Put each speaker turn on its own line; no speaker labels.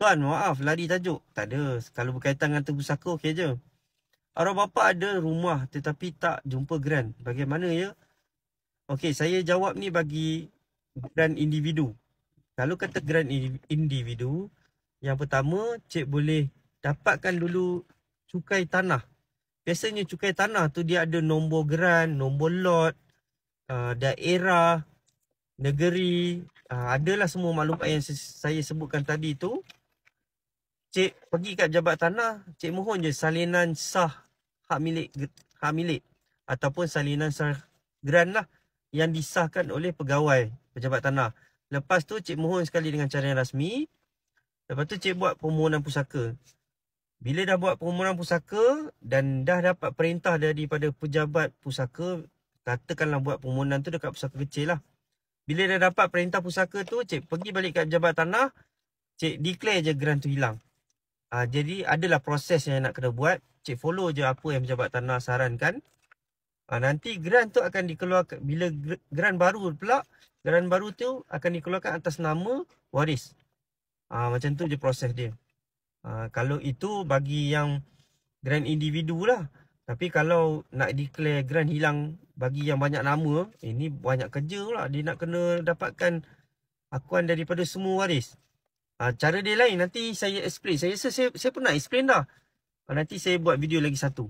Tuan, maaf, lari tajuk. Tak ada. Kalau berkaitan dengan terpusaka, okey je. Arwah bapa ada rumah tetapi tak jumpa grant. Bagaimana ya? Okey, saya jawab ni bagi grant individu. Kalau kata grant individu, yang pertama, cik boleh dapatkan dulu cukai tanah. Biasanya cukai tanah tu dia ada nombor grant, nombor lot, daerah, negeri, adalah semua maklumat yang saya sebutkan tadi tu. Cik pergi kat pejabat tanah, cik mohon je salinan sah hak milik ataupun salinan sah grant lah yang disahkan oleh pegawai pejabat tanah. Lepas tu cik mohon sekali dengan cara yang rasmi. Lepas tu cik buat permohonan pusaka. Bila dah buat permohonan pusaka dan dah dapat perintah daripada pejabat pusaka, katakanlah buat permohonan tu dekat pusaka kecil lah. Bila dah dapat perintah pusaka tu, cik pergi balik kat pejabat tanah, cik declare je grant tu hilang. Jadi adalah proses yang nak kena buat. Cik follow je apa yang pejabat tanah sarankan. Nanti grant tu akan dikeluarkan. Bila grant baru pula, grant baru tu akan dikeluarkan atas nama waris. Macam tu je proses dia. Kalau itu bagi yang grant individu lah. Tapi kalau nak declare grant hilang bagi yang banyak nama, ini banyak kerja pula. Dia nak kena dapatkan akuan daripada semua waris. Cara dia lain, nanti saya explain. Saya pernah explain dah. Nanti saya buat video lagi satu.